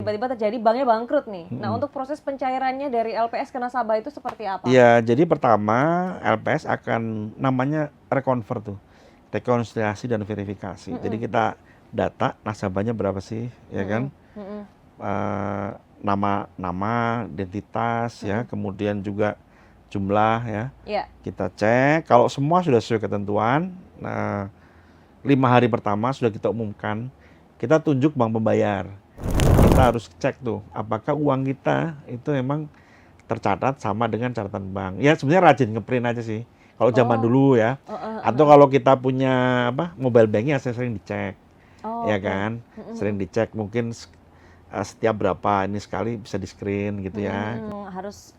tiba-tiba terjadi banknya bangkrut nih. Nah, untuk proses pencairannya dari LPS ke nasabah itu seperti apa? Ya, jadi pertama LPS akan namanya reconvert tuh, rekonsiliasi dan verifikasi. Jadi kita data nasabahnya berapa sih, ya kan? Eh, nama, identitas, ya, kemudian juga jumlah, ya. Iya. Kita cek, kalau semua sudah sesuai ketentuan, nah 5 hari pertama sudah kita umumkan, kita tunjuk bank pembayar. Kita harus cek tuh, apakah uang kita itu memang tercatat sama dengan catatan bank. Ya sebenarnya rajin ngeprint aja sih, kalau zaman dulu ya. Atau kalau kita punya mobile banking ya sering dicek, ya kan, sering dicek mungkin setiap berapa ini sekali bisa di screen gitu ya. Harus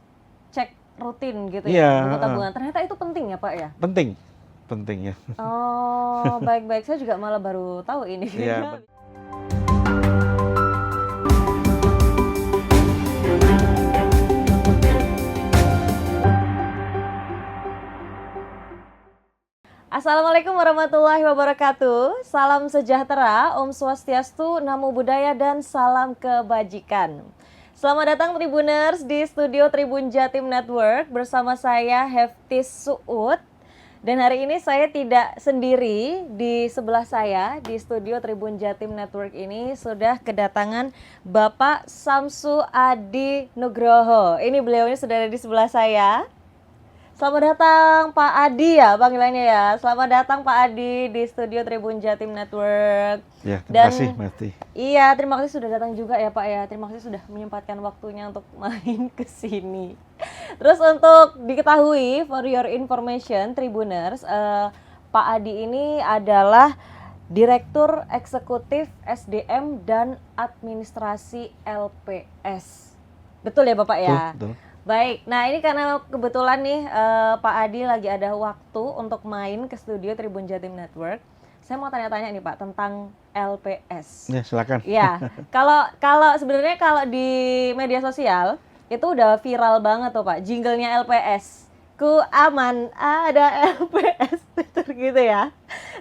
cek rutin gitu Iya, ya, buku tabungan. Ternyata itu penting ya Pak ya? Penting ya. Oh, baik-baik. Saya juga malah baru tahu ini. Iya. Assalamualaikum warahmatullahi wabarakatuh. Salam sejahtera, Om Swastiastu, Namo Buddhaya, dan salam kebajikan. Selamat datang Tribuners di studio Tribun Jatim Network bersama saya Heftis Suud. Dan hari ini saya tidak sendiri, di sebelah saya di studio Tribun Jatim Network ini sudah kedatangan Bapak Samsu Adi Nugroho. Ini beliau ini sudah ada di sebelah saya. Selamat datang Pak Adi ya panggilannya ya. Selamat datang Pak Adi di studio Tribun Jatim Network. Ya, terima kasih Mati. Iya, terima kasih sudah datang juga ya Pak ya. Terima kasih sudah menyempatkan waktunya untuk main ke sini. Terus untuk diketahui for your information Tribuners, Pak Adi ini adalah Direktur Eksekutif SDM dan Administrasi LPS. Betul ya Bapak ya? Betul. Baik, nah ini karena kebetulan nih Pak Adi lagi ada waktu untuk main ke studio Tribun Jatim Network. Saya mau tanya-tanya nih Pak tentang LPS. Ya, silakan. Ya, kalau sebenarnya kalau di media sosial itu udah viral banget tuh Pak, jinglenya LPS. Ku aman ada LPS gitu ya.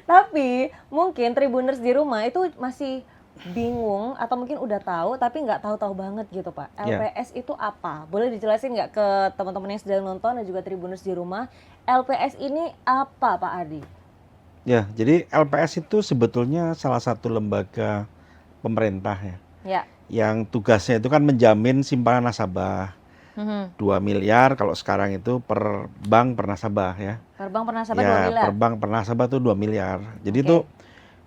Tapi mungkin Tribuners di rumah itu masih bingung atau mungkin udah tahu tapi nggak tahu-tahu banget gitu Pak. LPS itu apa? Boleh dijelasin nggak ke teman-teman yang sedang nonton dan juga Tribuners di rumah, LPS ini apa Pak Adi? Ya, jadi LPS itu sebetulnya salah satu lembaga pemerintah ya. Yang tugasnya itu kan menjamin simpanan nasabah. 2 miliar kalau sekarang itu per bank per nasabah ya. Per bank per nasabah ya, 2 miliar? Per bank per nasabah itu 2 miliar. Jadi itu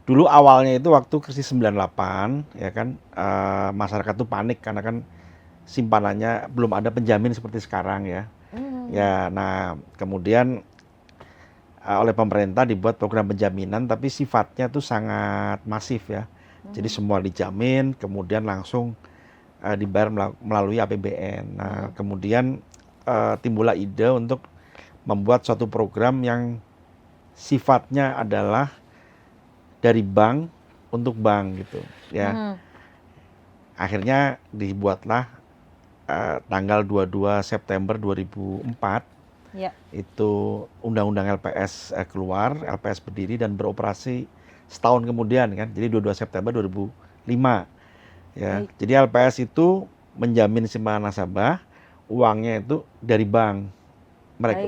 dulu awalnya itu waktu krisis 98 ya kan, masyarakat tuh panik karena kan simpanannya belum ada penjamin seperti sekarang ya. Ya, nah kemudian oleh pemerintah dibuat program penjaminan tapi sifatnya tuh sangat masif ya. Jadi semua dijamin kemudian langsung dibayar melalui APBN. Nah, kemudian timbullah ide untuk membuat suatu program yang sifatnya adalah dari bank untuk bank gitu ya. Akhirnya dibuatlah tanggal 22 September 2004 itu Undang-Undang LPS keluar, LPS berdiri dan beroperasi setahun kemudian kan. Jadi 22 September 2005 ya. Jadi LPS itu menjamin simpanan nasabah, uangnya itu dari bank.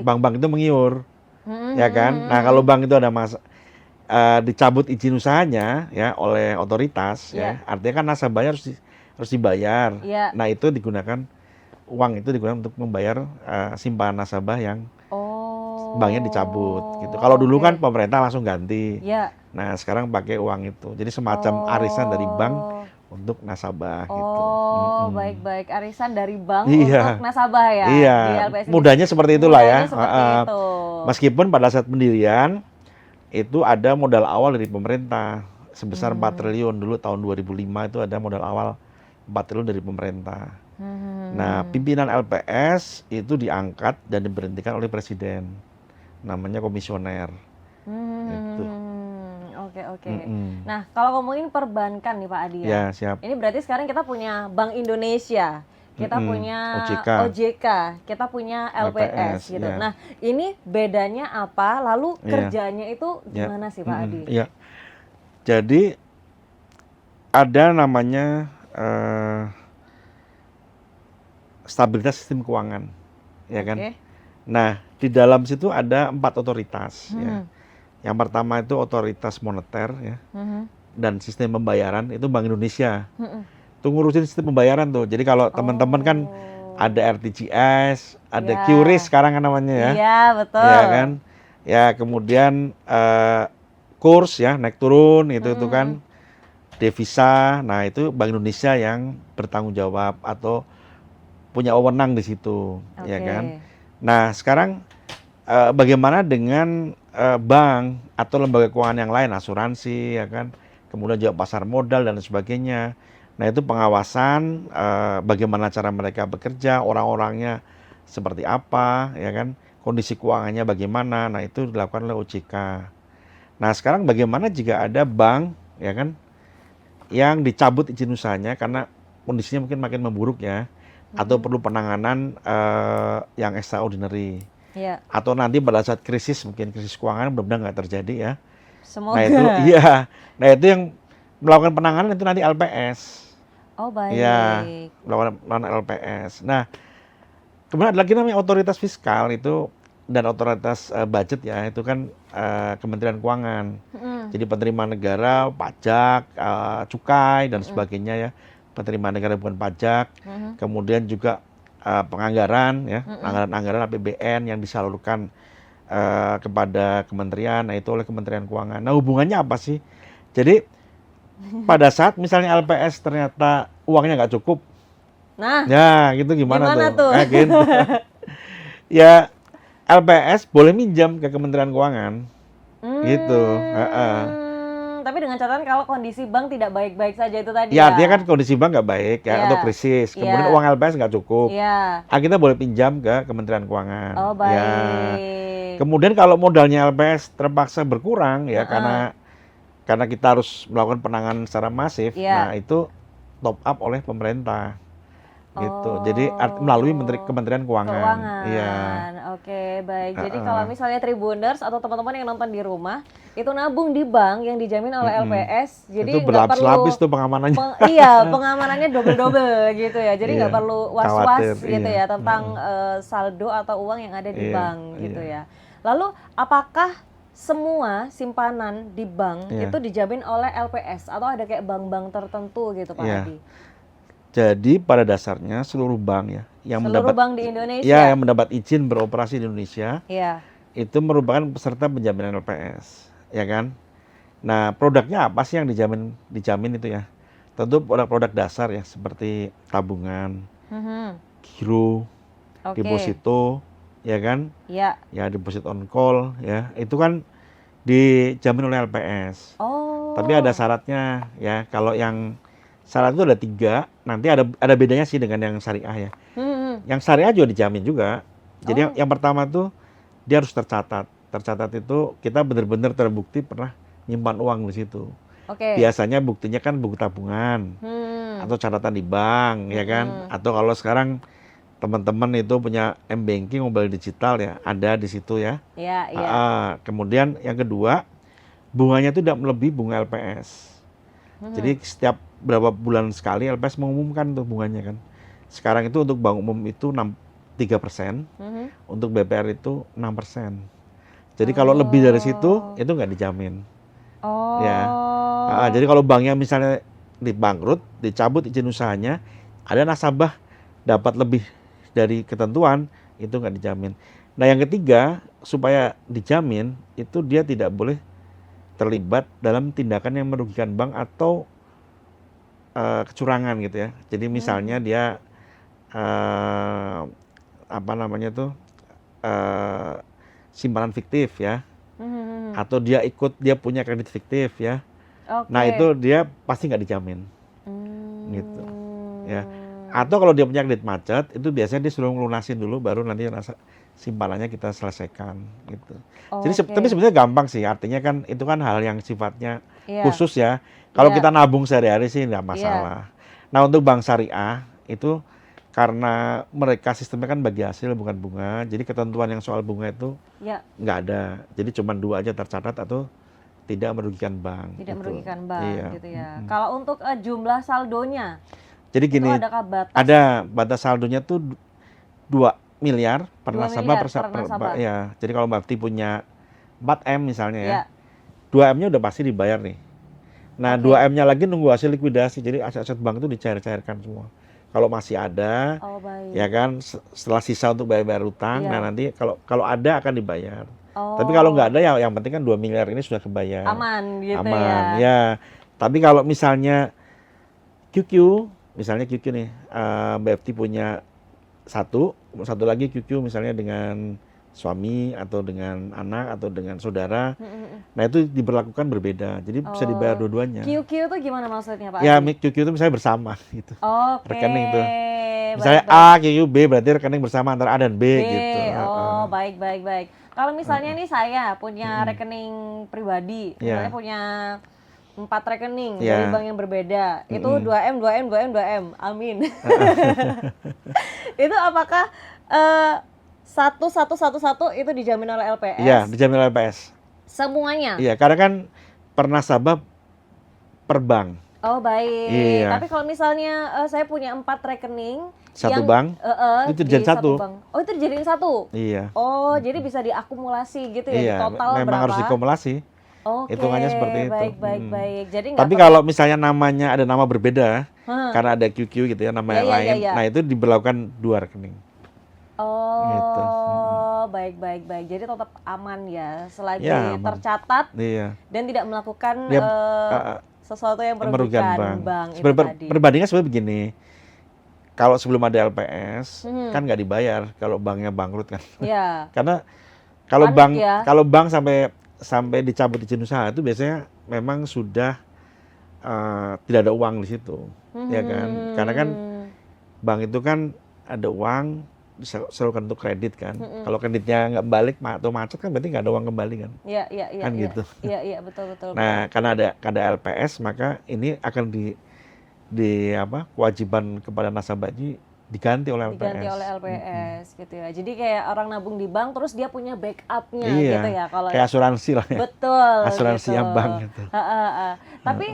Bank-bank itu mengiur ya kan. Nah, kalau bank itu ada dicabut izin usahanya ya oleh otoritas ya, artinya kan nasabahnya harus dibayar. Nah, itu digunakan uang itu digunakan untuk membayar simpanan nasabah yang banknya dicabut gitu. Kalau dulu kan pemerintah langsung ganti. Nah, sekarang pakai uang itu. Jadi semacam arisan dari bank untuk nasabah gitu. Baik-baik, arisan dari bank untuk nasabah ya. Iya, mudahnya seperti itulah ya. Meskipun pada saat pendirian itu ada modal awal dari pemerintah sebesar 4 triliun. Dulu tahun 2005 itu ada modal awal 4 triliun dari pemerintah. Nah, pimpinan LPS itu diangkat dan diberhentikan oleh presiden. Namanya komisioner. Gitu. Oke. Nah, kalau ngomongin perbankan nih Pak Adi ya. Siap. Ini berarti sekarang kita punya Bank Indonesia, kita punya OJK, kita punya LPS gitu. Nah, ini bedanya apa? Lalu kerjanya itu gimana sih Pak Adi? Jadi ada namanya stabilitas sistem keuangan, ya kan? Oke. Nah, di dalam situ ada 4 otoritas, ya. Mhm. Yang pertama itu otoritas moneter, ya, Mhm. dan sistem pembayaran itu Bank Indonesia. Mhm. Itu ngurusin sistem pembayaran tuh. Jadi kalau teman-teman kan ada Oh. RTGS, ada Ya. QRIS sekarang kan namanya ya, Iya, betul. ya kan? Ya kemudian kurs ya naik turun itu kan Mhm. devisa. Nah itu Bank Indonesia yang bertanggung jawab atau punya wewenang di situ, ya kan? Oke. Nah sekarang bagaimana dengan bank atau lembaga keuangan yang lain, asuransi, ya kan? Kemudian juga pasar modal dan sebagainya. Nah itu pengawasan bagaimana cara mereka bekerja, orang-orangnya seperti apa, ya kan? Kondisi keuangannya bagaimana. Nah itu dilakukan oleh OJK. Nah sekarang bagaimana jika ada bank, ya kan, yang dicabut izin usahanya karena kondisinya mungkin makin memburuk ya, atau Mhm. perlu penanganan yang extraordinary. Iya. Atau nanti pada saat krisis, mungkin krisis keuangan benar-benar nggak terjadi ya. Nah itu, Semoga. iya. Nah itu yang melakukan penanganan itu nanti LPS. Oh, Iya, baik. melakukan LPS. Nah, kemudian ada lagi namanya otoritas fiskal itu dan otoritas budget ya, itu kan Kementerian Keuangan. Mhm. Jadi penerimaan negara, pajak, cukai dan Mhm. sebagainya ya. Penerimaan negara bukan pajak. Mhm. Kemudian juga penganggaran ya, Mhm. anggaran-anggaran APBN yang disalurkan kepada kementerian, nah itu oleh Kementerian Keuangan. Nah hubungannya apa sih? Jadi pada saat misalnya LPS ternyata uangnya nggak cukup, Nah, ya gitu gimana gimana tuh? tuh? Gitu. Ya LPS boleh minjam ke Kementerian Keuangan, gitu. Heeh. Tapi dengan catatan kalau kondisi bank tidak baik-baik saja itu tadi Ya artinya kan ya? kondisi bank nggak baik ya, atau Iya. krisis. Kemudian Iya. uang LPS nggak cukup. Iya. Kita boleh pinjam ke Kementerian Keuangan. Oh, Ya. baik. Kemudian kalau modalnya LPS terpaksa berkurang ya Heeh. karena kita harus melakukan penanganan secara masif. Iya. Nah, itu top up oleh pemerintah. Gitu. Jadi melalui Oh, Kementerian Keuangan. Iya. keuangan. Oke, baik. Jadi kalau Heeh. misalnya Tribuners atau teman-teman yang nonton di rumah, itu nabung di bank yang dijamin oleh Mm-mm. LPS, Itu jadi nggak berlapis-lapis perlu tuh pengamanannya. iya, pengamanannya double-double gitu ya. Jadi nggak Iya. perlu Khawatir. was-was gitu Iya. ya tentang Mm-mm. saldo atau uang yang ada di Iya. bank gitu Iya. ya. Lalu apakah semua simpanan di bank Iya. itu dijamin oleh LPS atau ada kayak bank-bank tertentu gitu Pak Iya. Adi? Jadi pada dasarnya seluruh bank ya yang Seluruh mendapat bank di Indonesia? yang mendapat izin beroperasi di Indonesia Iya. itu merupakan peserta penjaminan LPS, ya kan? Nah, produknya apa sih yang dijamin itu ya? Tentu produk-produk dasar ya seperti tabungan, Mhm. giro, Oke. deposito, ya kan? Ya. Ya deposit on call ya. Itu kan dijamin oleh LPS. Oh. Tapi ada syaratnya ya. Kalau yang syarat itu ada 3, nanti ada bedanya sih dengan yang syariah ya. Mhm. Yang syariah juga dijamin juga. Jadi Oh. yang pertama tuh dia harus tercatat. Tercatat itu kita benar-benar terbukti pernah nyimpan uang di situ. Oke. Biasanya buktinya kan buku tabungan atau catatan di bank, ya kan? Atau kalau sekarang teman-teman itu punya m-banking, mobile digital ya, ada di situ ya. Iya, iya. Kemudian yang kedua, bunganya itu tidak melebihi bunga LPS. Jadi setiap berapa bulan sekali LPS mengumumkan tuh bunganya kan. Sekarang itu untuk bank umum itu 3%, Mhm. untuk BPR itu 6%. Jadi kalau lebih dari situ itu nggak dijamin. Ya. Oh. Jadi kalau banknya misalnya dibangkrut, dicabut izin usahanya, ada nasabah dapat lebih dari ketentuan, itu nggak dijamin. Nah yang ketiga, supaya dijamin, itu dia tidak boleh terlibat dalam tindakan yang merugikan bank atau kecurangan gitu ya. Jadi misalnya dia apa namanya tuh simpanan fiktif ya, Mhm. atau dia punya kredit fiktif ya. Oke. Nah itu dia pasti nggak dijamin gitu ya. Atau kalau dia punya kredit macet, itu biasanya dia suruh ngelunasin dulu, baru nanti simpanannya kita selesaikan gitu. Jadi tapi Oke. sebenarnya gampang sih, artinya kan itu kan hal yang sifatnya Iya. khusus ya. Kalau Iya. kita nabung sehari-hari sih nggak Iya. masalah. Nah untuk bank syariah itu karena mereka sistemnya kan bagi hasil bukan bunga, jadi ketentuan yang soal bunga itu Ya, nggak ada. Jadi cuma 2 aja tercatat atau tidak merugikan bank. tidak gitu. merugikan bank Iya. gitu ya. Mm-mm. Kalau untuk jumlah saldonya? Jadi Itu gini, adakah batas? ada batas saldonya tuh 2 miliar per 2 nasabah miliar per nasabah. ya. Jadi kalau Mbak Ti punya 4M misalnya ya, Ya, 2M-nya udah pasti dibayar nih. Nah, oke. 2M-nya lagi nunggu hasil likuidasi. Jadi aset-aset bank itu dicair-cairkan semua. Kalau masih ada, Oh, ya baik. kan, setelah sisa untuk bayar-bayar utang, nah Iya. nanti kalau kalau ada akan dibayar. Tapi kalau nggak Oh, ada ya yang penting kan 2 miliar ini sudah kebayar. aman gitu Aman, ya. ya. Tapi kalau misalnya misalnya QQ nih, Mbak Efti punya satu lagi QQ misalnya dengan suami atau dengan anak atau dengan saudara. Nah, itu diberlakukan berbeda. Jadi bisa dibayar Oh, dua-duanya. QQ itu gimana maksudnya Pak Ya, Adi? QQ itu misalnya bersama gitu. Oke, Rekening tuh. baik Misalnya baik. A, QQ, B berarti rekening bersama antara A dan B B, gitu. oh baik baik baik. Kalau misalnya nih saya punya Mm-mm. rekening pribadi, misalnya Iya. punya 4 rekening dari Iya. bank yang berbeda, itu Mm-mm. 2M, 2M, 2M, 2M, amin. Itu apakah satu itu dijamin oleh Iya, LPS? dijamin oleh LPS. Semuanya? Iya, karena kan per nasabah per bank. Oh baik. Iya. Tapi kalau misalnya saya punya 4 rekening Satu yang bank, itu di dijadiin satu satu. bank. Oh itu dijadiin satu? Iya. Oh jadi bisa diakumulasi gitu ya, di Iya, total memang berapa? harus dikumulasi. Oke, Hitungannya seperti itu. baik baik Mm. baik. Jadi nggak Tapi perlu. kalau misalnya namanya ada nama berbeda, Hah. karena ada QQ gitu ya, nama Ya, yang ya, lain, ya, ya. nah itu diberlakukan 2 rekening. Gitu. Oh, baik baik baik. Jadi tetap aman ya selagi Ya, aman. tercatat Iya. dan tidak melakukan Ya, uh, sesuatu yang yang merugikan merugikan bank itu Sebenarnya tadi. perbandingan sebenarnya begini. Kalau sebelum ada LPS, Hmm. kan nggak dibayar kalau banknya bangkrut kan. Ya, Karena kalau Panik bank ya. kalau bank sampai dicabut izin usaha itu biasanya memang sudah tidak ada uang di situ, ya kan? Karena kan bank itu kan ada uang disalurkan untuk kredit kan. Kalau kreditnya nggak balik atau macet kan berarti nggak ada uang kembali kan. ya, ya, ya, Kan ya. gitu. Iya, iya, betul, betul. Nah, karena ada LPS maka ini akan kewajiban kepada nasabah ini diganti oleh LPS. Diganti oleh LPS gitu ya. Jadi kayak orang nabung di bank terus dia punya backupnya Iya, gitu ya. Kalau kayak asuransi lah ya. betul. Asuransinya gitu. bank gitu. Tapi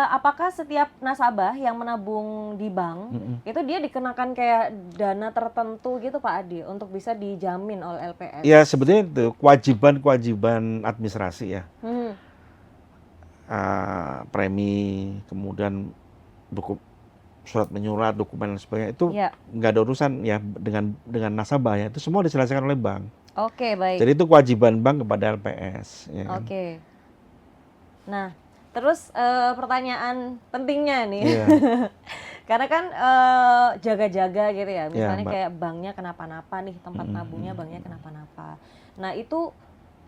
apakah setiap nasabah yang menabung di bank itu dia dikenakan kayak dana tertentu gitu Pak Adi untuk bisa dijamin oleh LPS? Ya sebetulnya itu kewajiban administrasi ya. Hmm. Premi, kemudian surat menyurat, dokumen dan sebagainya itu Ya. nggak ada urusan ya dengan nasabah ya. Itu semua diselesaikan oleh bank. Oke, baik. Jadi itu kewajiban bank kepada LPS. Ya kan? Oke. Nah, terus pertanyaan pentingnya nih. Iya. Karena kan jaga-jaga gitu ya. Misalnya Mbak. kayak banknya kenapa-napa nih, tempat nabungnya banknya kenapa-napa. Nah, itu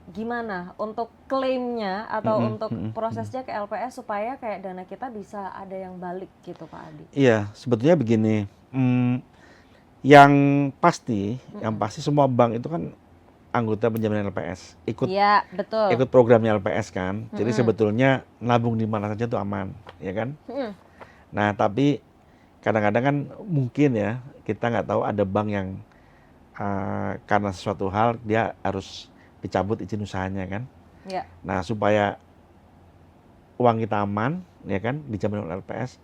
gimana untuk klaimnya atau untuk prosesnya ke LPS supaya kayak dana kita bisa ada yang balik gitu Pak Adi? Iya, sebetulnya begini. Yang pasti semua bank itu kan anggota penjaminan LPS, Iya, betul. ikut programnya LPS kan. Jadi sebetulnya nabung di mana saja itu aman, ya kan? Nah, tapi kadang-kadang kan mungkin ya kita nggak tahu ada bank yang karena sesuatu hal dia harus dicabut izin usahanya kan. Ya. Nah, supaya uang kita aman, ya kan, dijamin oleh LPS,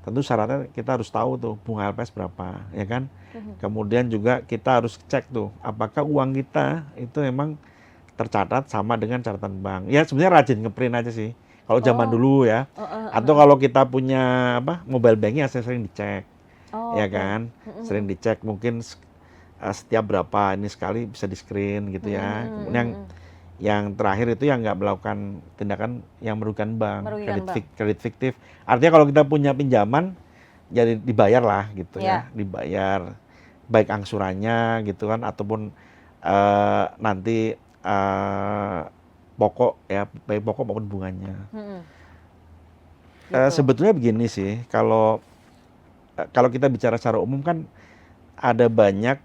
tentu syaratnya kita harus tahu tuh bunga LPS berapa, ya kan. Kemudian juga kita harus cek tuh apakah uang kita itu memang tercatat sama dengan catatan bank. Ya sebenarnya rajin ngeprint aja sih. Kalau zaman dulu ya. Atau kalau kita punya mobile banking ya sering dicek. Ya kan? Sering dicek mungkin setiap berapa ini sekali bisa di-screen gitu ya. Kemudian yang terakhir itu yang nggak melakukan tindakan yang merugikan bank, kredit fiktif. Artinya kalau kita punya pinjaman jadi dibayar lah gitu ya, dibayar baik angsurannya gitu kan ataupun nanti pokok ya, baik pokok maupun bunganya. Gitu. Sebetulnya begini sih, kalau kita bicara secara umum kan ada banyak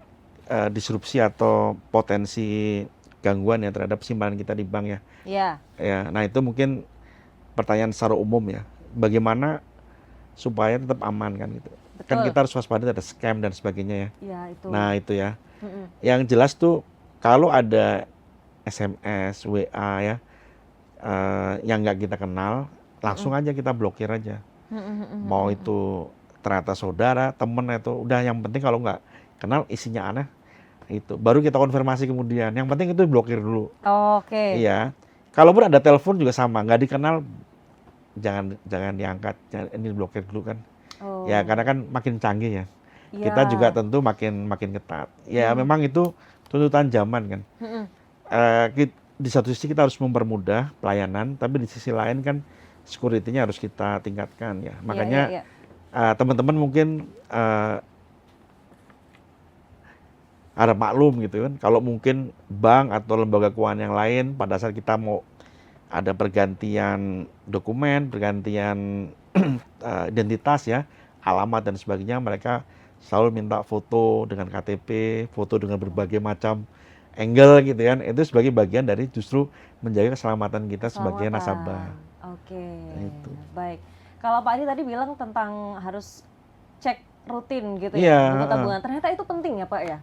disrupsi atau potensi gangguan ya terhadap simpanan kita di bank ya. Iya. Ya, nah itu mungkin pertanyaan secara umum ya. Bagaimana supaya tetap aman kan gitu. Betul. Kan kita harus waspada ada scam dan sebagainya ya. Iya, itu. Nah, itu ya. Yang jelas tuh kalau ada SMS, WA ya yang nggak kita kenal, langsung aja kita blokir aja. Mau itu ternyata saudara, temen itu udah, yang penting kalau nggak kenal isinya aneh itu baru kita konfirmasi kemudian. Yang penting itu blokir dulu. Oke. Iya. Kalaupun ada telepon juga sama, nggak dikenal jangan diangkat, ini blokir dulu kan. Ya Oh. karena kan makin canggih ya. Kita Iya. juga tentu makin ketat. Ya memang itu tuntutan zaman kan. Mm-mm. Di satu sisi kita harus mempermudah pelayanan, tapi di sisi lain kan security-nya harus kita tingkatkan ya. Iya, Makanya iya. teman-teman mungkin ada maklum gitu kan, kalau mungkin bank atau lembaga keuangan yang lain pada saat kita mau ada pergantian dokumen, pergantian identitas ya, alamat dan sebagainya, mereka selalu minta foto dengan KTP, foto dengan berbagai macam angle gitu kan. Itu sebagai bagian dari justru menjaga keselamatan kita sebagai nasabah. Oke. Itu. Baik. Kalau Pak Adi tadi bilang tentang harus cek rutin gitu Iya, ya, buku tabungan. Ternyata itu penting ya Pak ya?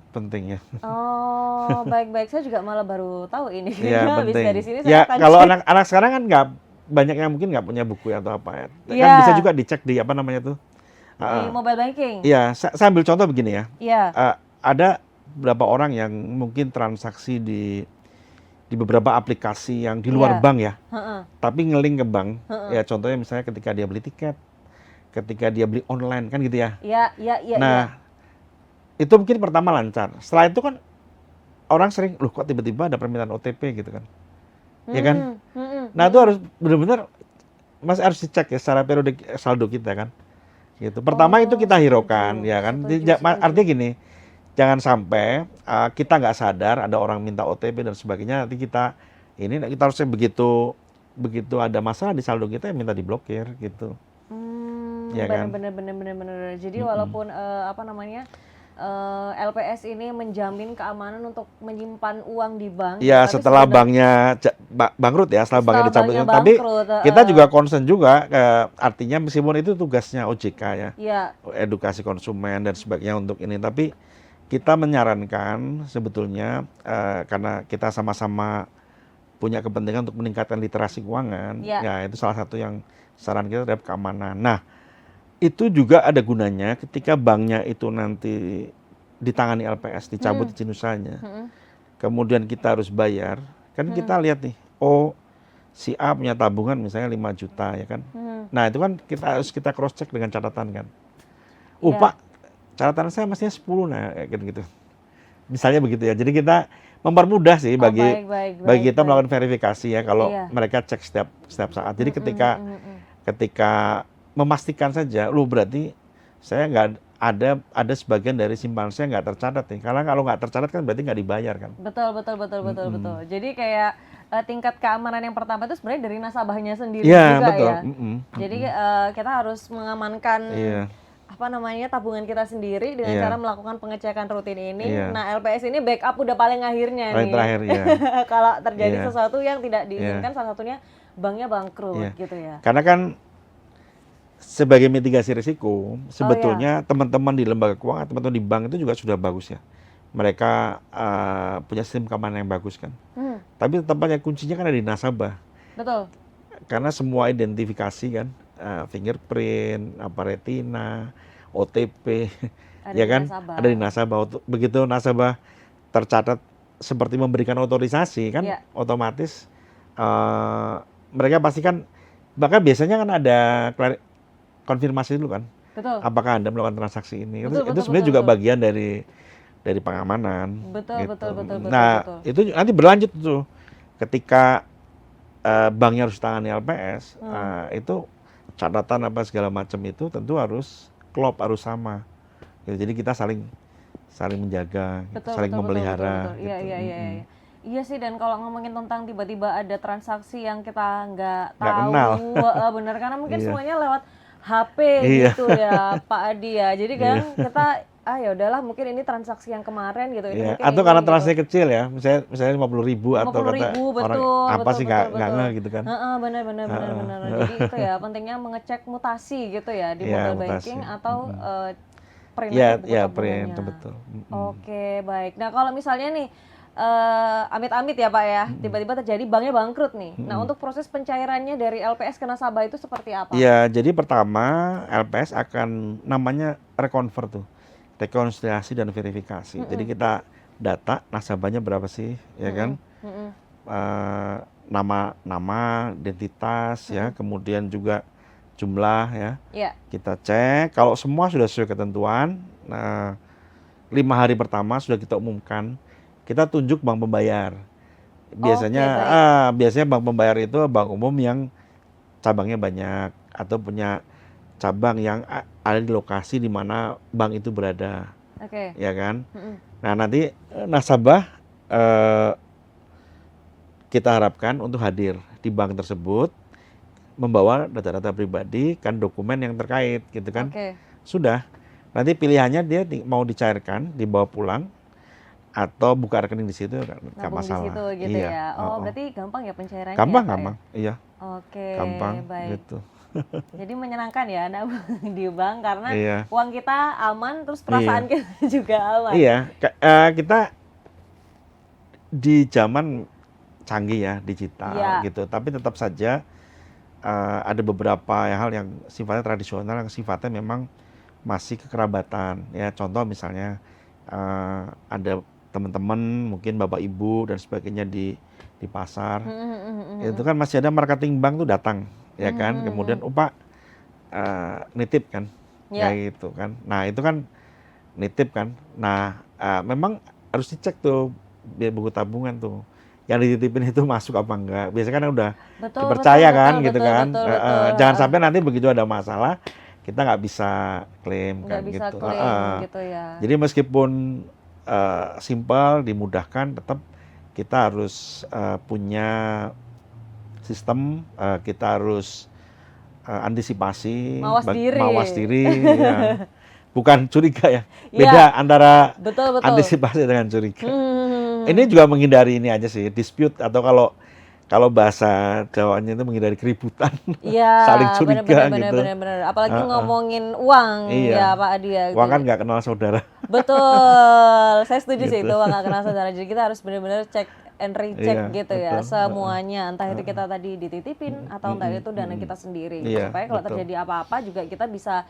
Penting ya. Oh, baik-baik. Saya juga malah baru tahu ini. Iya, Habis penting. dari sini saya Ya, akan kalau cek. anak-anak sekarang kan nggak banyak yang mungkin nggak punya buku atau apa ya. Iya. Kan bisa juga dicek di apa namanya tuh. Di mobile banking. Iya, saya ambil contoh begini ya. Iya. Ada beberapa orang yang mungkin transaksi di beberapa aplikasi yang di luar Iya. bank ya, Heeh. tapi ngeling ke bank. Heeh. Ya contohnya misalnya ketika dia beli tiket, ketika dia beli online kan gitu ya. Iya. Nah, itu mungkin pertama lancar. Setelah itu kan orang sering, loh kok tiba-tiba ada permintaan OTP gitu kan. Ya kan? Nah, itu harus benar-benar Mas harus dicek ya secara periodik saldo kita kan. Gitu. Pertama itu kita hiraukan ya kan. Artinya gini, jangan sampai kita nggak sadar ada orang minta OTP dan sebagainya, nanti kita harusnya begitu ada masalah di saldo kita minta diblokir gitu. Ya kan? Bener. Jadi walaupun apa namanya, LPS ini menjamin keamanan untuk menyimpan uang di bank. Ya tapi setelah sebenarnya- banknya bangkrut ya, setelah banknya dicabut. banknya Tapi bangkrut, kita juga concern juga, artinya meskipun itu tugasnya OJK ya, Iya. edukasi konsumen dan sebagainya untuk ini. Tapi kita menyarankan sebetulnya karena kita sama-sama punya kepentingan untuk meningkatkan literasi keuangan, Ya. ya itu salah satu yang saran kita terhadap keamanan. Nah, itu juga ada gunanya ketika banknya itu nanti ditangani LPS, dicabut izin usahanya. Kemudian kita harus bayar, kan kita lihat nih, oh si A punya tabungan misalnya 5 juta ya kan. Nah, itu kan kita cross check dengan catatan kan. Oh, Ya. Pak, catatan saya mestinya 10 nah kayak gitu. Misalnya begitu ya. Jadi kita mempermudah sih bagi kita melakukan verifikasi ya kalau Iya. mereka cek setiap saat. Jadi ketika memastikan saja, lu berarti saya nggak ada sebagian dari simpanan saya nggak tercatat nih. Karena kalau nggak tercatat kan berarti nggak dibayar kan. Betul. Jadi kayak tingkat keamanan yang pertama itu sebenarnya dari nasabahnya sendiri Iya, juga betul. ya. Jadi kita harus mengamankan apa namanya tabungan kita sendiri dengan Iya. cara melakukan pengecekan rutin ini. Iya. Nah, LPS ini backup udah paling akhirnya Paling nih. terakhir ya. Kalau terjadi Iya. sesuatu yang tidak diinginkan, Iya. salah satunya banknya bangkrut Iya. gitu ya. Karena kan sebagai mitigasi risiko, sebetulnya teman-teman di lembaga keuangan, teman-teman di bank itu juga sudah bagus ya. Mereka punya sistem keamanan yang bagus kan. Tapi tetap aja kuncinya kan ada di nasabah. Betul. Karena semua identifikasi kan, fingerprint, retina, OTP, Ada ya di kan, nasabah. ada di nasabah. Begitu nasabah tercatat seperti memberikan otorisasi kan, Iya. otomatis mereka pasti kan, bahkan biasanya kan ada konfirmasi dulu kan, Betul. apakah Anda melakukan transaksi ini. Betul, itu betul, sebenarnya betul, juga betul. bagian dari pengamanan. Betul. Nah, itu nanti berlanjut tuh ketika banknya harus tangani LPS, itu catatan apa segala macam itu tentu harus klop, harus sama. Gitu. Jadi kita saling menjaga, saling memelihara. Betul. Iya. Iya sih, dan kalau ngomongin tentang tiba-tiba ada transaksi yang kita nggak tahu, kenal. bener, karena mungkin Iya. semuanya lewat HP Iya. gitu ya Pak Adi ya. Jadi kan kita ya udahlah, mungkin ini transaksi yang kemarin gitu. Ini Iya. mungkin Atau ini, karena gitu. transaksi kecil ya, misalnya 50.000 atau kata 50.000, orang betul, apa sih nggak betul. ngeh gitu kan. Benar. Jadi itu ya pentingnya mengecek mutasi gitu ya di Iya, mobile mutasi. banking atau print Iya, buku iya tabungannya. print, betul. Oke, baik. Nah, kalau misalnya nih amit-amit ya Pak ya, tiba-tiba terjadi banknya bangkrut nih. Nah, untuk proses pencairannya dari LPS ke nasabah itu seperti apa? Ya, jadi pertama LPS akan namanya reconvert tuh, rekonsiliasi dan verifikasi. Jadi kita data nasabahnya berapa sih, ya kan? Nama, identitas, ya, kemudian juga jumlah, ya. Iya. Kita cek, kalau semua sudah sesuai ketentuan, nah 5 hari pertama sudah kita umumkan, kita tunjuk bank pembayar. Biasanya, Oke, baik. biasanya bank pembayar itu bank umum yang cabangnya banyak atau punya cabang yang ada di lokasi di mana bank itu berada, Oke. ya kan? Nah, nanti nasabah eh, kita harapkan untuk hadir di bank tersebut, membawa data-data pribadi, kan dokumen yang terkait, gitu kan? Oke. Sudah. Nanti pilihannya dia mau dicairkan, dibawa pulang, atau buka rekening di situ nggak Nabung di situ masalah. gitu Iya. ya. Oh, Oh, oh. berarti gampang ya pencairannya ya Gampang, Pak ya? gampang. Iya, Oke, gampang baik. gitu. Jadi menyenangkan ya nabung di bank karena Iya, uang kita aman, terus perasaan iya, kita juga aman. iya. Kita di zaman canggih ya, digital Iya. gitu. Tapi tetap saja ada beberapa hal yang sifatnya tradisional, yang sifatnya memang masih kekerabatan. Ya, contoh misalnya ada teman-teman, mungkin bapak ibu dan sebagainya di pasar, itu kan masih ada marketing bank tuh datang, ya kan? Kemudian, oh Pak, nitip kan, Iya. kayak gitu kan. Nah itu kan nitip kan. Nah memang harus dicek tuh buku tabungan tuh, yang dititipin itu masuk apa enggak. Biasanya kan udah Betul, betul, dipercaya kan, betul, gitu betul, kan. betul, betul. Jangan Heeh. sampai nanti begitu ada masalah kita nggak bisa klaim Nggak kan bisa gitu. klaim gitu ya. Jadi meskipun simpel, dimudahkan, tetap kita harus punya sistem, kita harus antisipasi, Mawas diri. mawas diri, ya. Bukan curiga ya. Iya, Beda antara betul, betul. antisipasi dengan curiga. Ini Hmm. juga menghindari ini aja sih, dispute, atau kalau bahasa Jawanya itu menghindari keributan, Iya, saling benar, curiga benar, benar, gitu. benar, benar. Apalagi Heeh, ngomongin uang iya. ya Pak Adi ya gitu. Uang kan nggak kenal saudara. Betul, saya setuju sih Gitu. itu uang nggak kenal saudara. Jadi kita harus benar-benar cek and recheck Iya, gitu ya betul. semuanya. Entah itu kita tadi dititipin atau entah itu dana kita sendiri. Iya, Supaya kalau betul. terjadi apa-apa juga kita bisa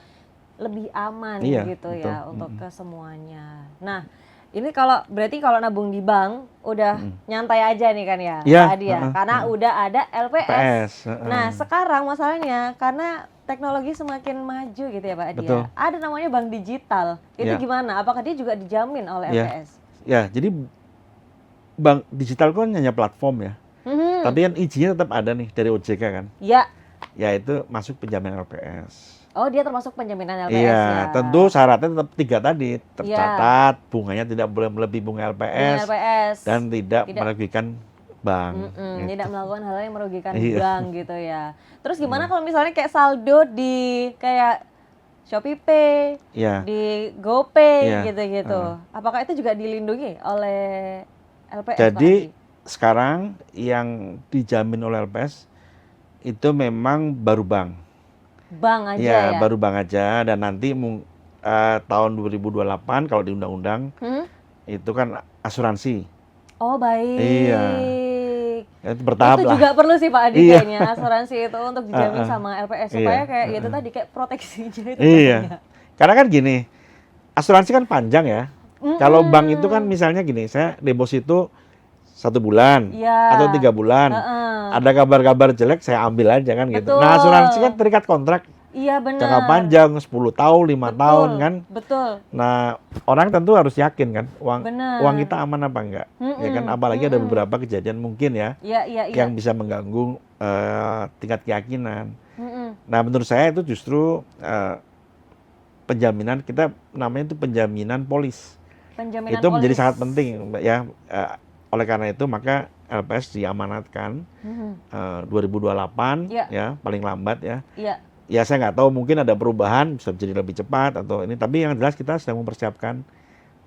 lebih aman Iya, gitu betul. ya untuk ke semuanya. Nah, ini berarti kalau nabung di bank udah nyantai aja nih kan ya, Iya, Pak Adi ya, karena udah ada LPS. PS. Nah, sekarang masalahnya karena teknologi semakin maju gitu ya Pak Adi Betul. ya. Ada namanya bank digital. Itu Iya. gimana? Apakah dia juga dijamin oleh Iya. LPS? Ya, jadi bank digital kan hanya platform ya. Mhm. Tapi kan izinnya tetap ada nih dari OJK kan. Ya. Yaitu masuk penjaminan LPS. Oh, dia termasuk penjaminan LPS Iya, ya. tentu syaratnya tetap 3 tadi. Tercatat, bunganya tidak boleh melebihi bunga Bunga LPS, LPS. dan tidak Tidak. merugikan bank. Gitu. Tidak melakukan hal yang merugikan Iya. bank gitu ya. Terus gimana kalau misalnya kayak saldo di kayak ShopeePay, Iya. di GoPay Iya. gitu-gitu. Apakah itu juga dilindungi oleh LPS Pak Jadi Adi? sekarang yang dijamin oleh LPS itu memang baru bank. Bank aja Ya, ya? baru bank aja, dan nanti tahun 2028 kalau di undang-undang Hmm? itu kan asuransi. Oh, baik. Iya. Itu bertahap Itu lah. juga perlu sih Pak Adi Iya. kayaknya asuransi itu untuk dijamin sama LPS supaya Iya. kayak itu tadi kayak proteksinya itu Iya. banyak. Karena kan gini, asuransi kan panjang ya. Kalau bank itu kan misalnya gini, saya deposito 1 bulan Iya. atau 3 bulan. Heeh. Ada kabar-kabar jelek saya ambil aja kan gitu. Betul. Nah, asuransi kan terikat kontrak Iya benar. jangka panjang 10 tahun, 5 Betul, tahun kan. Betul. Nah, orang tentu harus yakin kan Benar. uang kita aman apa enggak. Ya kan, apalagi ada beberapa kejadian mungkin ya Iya, iya, iya. yang bisa mengganggu tingkat keyakinan. Mm-mm. Nah, menurut saya itu justru penjaminan, kita namanya itu penjaminan polis. Penjaminan Itu menjadi polis. sangat penting ya. Oleh karena itu maka LPS diamanatkan Mhm. 2028 Iya. ya paling lambat ya. Iya. Ya saya nggak tahu, mungkin ada perubahan, bisa jadi lebih cepat atau ini, tapi yang jelas kita sedang mempersiapkan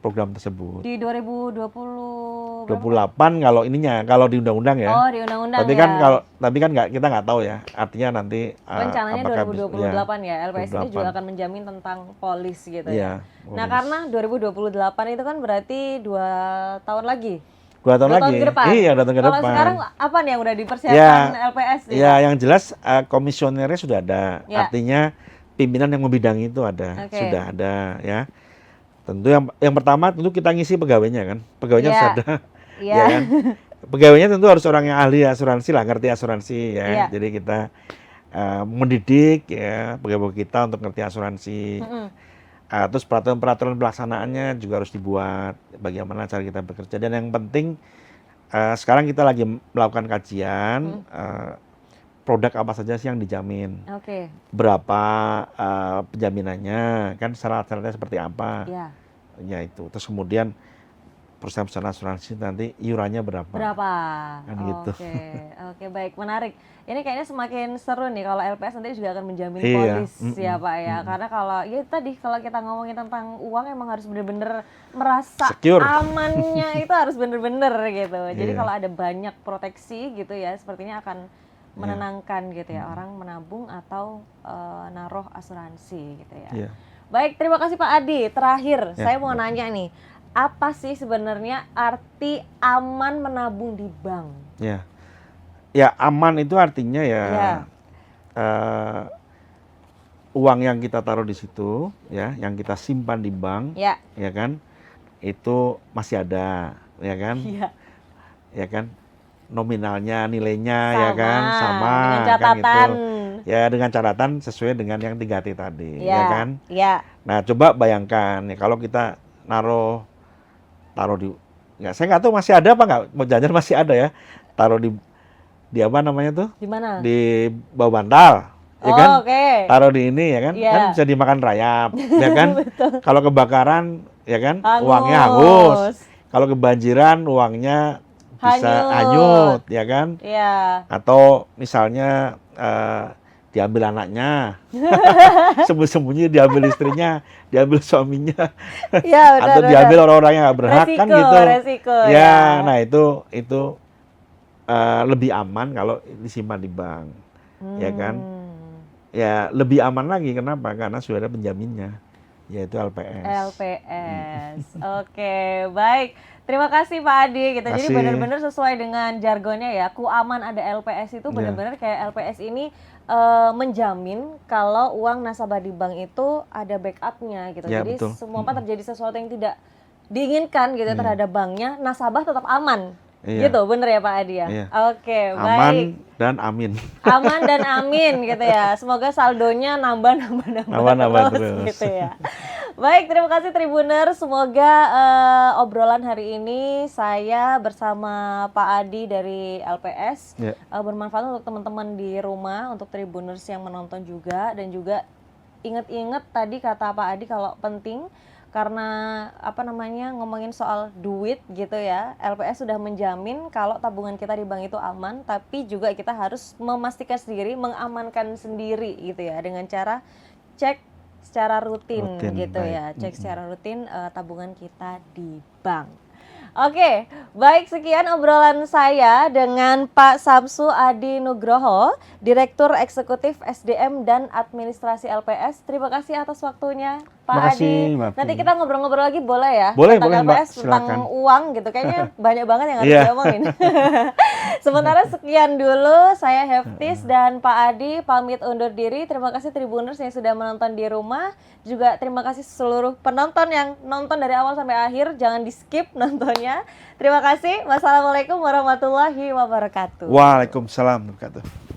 program tersebut. Di 2020 berapa? 28 kalau ininya, kalau di undang-undang ya. Oh, di undang-undang Tapi ya. kan kita nggak tahu ya. Artinya nanti Rencananya apakah 2028 ya. LPS ini juga 28. akan menjamin tentang polis gitu Iya, ya. Nah, polis. karena 2028 itu kan berarti 2 tahun lagi. 2 tahun 2 tahun lagi. ke depan. Iya, 2 tahun ke Kalau depan. sekarang apa nih yang udah Ya, dipersiapkan LPS nih, ya Pak? yang jelas komisionernya sudah ada. Ya. Artinya pimpinan yang membidangi itu ada, Oke. sudah ada ya. Tentu yang pertama tentu kita ngisi pegawainya kan. Pegawainya harus Iya. ada, Iya. ya kan. Pegawainya tentu harus orang yang ahli asuransi lah, ngerti asuransi ya. Iya. Jadi kita mendidik ya pegawai kita untuk ngerti asuransi. Terus peraturan-peraturan pelaksanaannya juga harus dibuat, bagaimana cara kita bekerja. Dan yang penting sekarang kita lagi melakukan kajian produk apa saja sih yang dijamin, Oke. berapa penjaminannya, kan syarat-syaratnya seperti apa, Ya. ya itu. Terus kemudian perusahaan asuransi nanti iurannya berapa. Berapa? Kan gitu. Oke, oke, baik, menarik. Ini kayaknya semakin seru nih kalau LPS nanti juga akan menjamin Iya, polis ya Pak ya. Karena kalau ya tadi kalau kita ngomongin tentang uang emang harus bener-bener merasa Secure. amannya itu harus bener-bener gitu. Jadi Iya. kalau ada banyak proteksi gitu ya, sepertinya akan menenangkan gitu ya orang menabung atau naruh asuransi gitu ya. Iya. Baik, terima kasih Pak Adi. Terakhir, Ya, saya mau nanya nih, apa sih sebenarnya arti aman menabung di bank? Ya, ya aman itu artinya ya, Ya. uang yang kita taruh di situ, ya, yang kita simpan di bank, Ya. ya kan, itu masih ada, ya kan, Iya. ya kan, nominalnya, nilainya, ya kan, sama, dengan kan catatan. gitu. Ya dengan catatan sesuai dengan yang 3T tadi, Ya, ya kan. ya. Nah coba bayangkan ya kalau kita taruh di, nggak, saya nggak tahu masih ada apa nggak, mau jajan masih ada ya, taruh di apa namanya tuh, Di mana? di bawah bantal, ya Oh, kan, oke. taruh di ini ya kan, Iya. kan bisa dimakan rayap, ya kan. Kalau kebakaran, ya kan, Hangus. uangnya hangus. Kalau kebanjiran, uangnya bisa hanyut, ya kan. Iya. Atau misalnya diambil anaknya, sembunyi-sembunyi diambil istrinya, diambil suaminya, Iya, atau benar. diambil orang-orang yang nggak berhak, kan gitu. Resiko, Ya, ya. nah itu lebih aman kalau disimpan di bank, ya kan. Ya lebih aman lagi, kenapa? Karena sudah ada penjaminnya, yaitu LPS. LPS. Oke, baik. Terima kasih Pak Adi gitu. Jadi Kasih. benar-benar sesuai dengan jargonnya ya. Ku aman ada LPS itu benar-benar kayak LPS ini menjamin kalau uang nasabah di bank itu ada backupnya gitu. Ya, Jadi betul. semua terjadi sesuatu yang tidak diinginkan gitu terhadap banknya, nasabah tetap aman. Iya. Gitu, bener ya Pak Adi ya? Iya. Oke, baik. Aman dan amin. Aman dan amin gitu ya. Semoga saldonya nambah Nambah terus terus. gitu ya. Baik, terima kasih Tribuners. Semoga obrolan hari ini saya bersama Pak Adi dari LPS Ya. bermanfaat untuk teman-teman di rumah, untuk Tribuners yang menonton juga, dan juga ingat-ingat tadi kata Pak Adi kalau penting karena apa namanya ngomongin soal duit gitu ya. LPS sudah menjamin kalau tabungan kita di bank itu aman, tapi juga kita harus memastikan sendiri, mengamankan sendiri gitu ya dengan cara cek secara rutin gitu baik. ya. Cek secara rutin tabungan kita di bank. Oke, baik, sekian obrolan saya dengan Pak Samsu Adi Nugroho, Direktur Eksekutif SDM dan Administrasi LPS. Terima kasih atas waktunya, Pak Terima kasih, Adi. Mbak Nanti Pi. kita ngobrol-ngobrol lagi boleh ya? Boleh, tentang Mbak. LPS, tentang Silakan. uang gitu. Kayaknya banyak banget yang harus Iya. diomongin. Sementara sekian dulu, saya Heftis dan Pak Adi pamit undur diri. Terima kasih Tribuners yang sudah menonton di rumah. Juga terima kasih seluruh penonton yang nonton dari awal sampai akhir. Jangan di skip nontonnya. Terima kasih. Wassalamualaikum warahmatullahi wabarakatuh. Waalaikumsalam warahmatullahi wabarakatuh.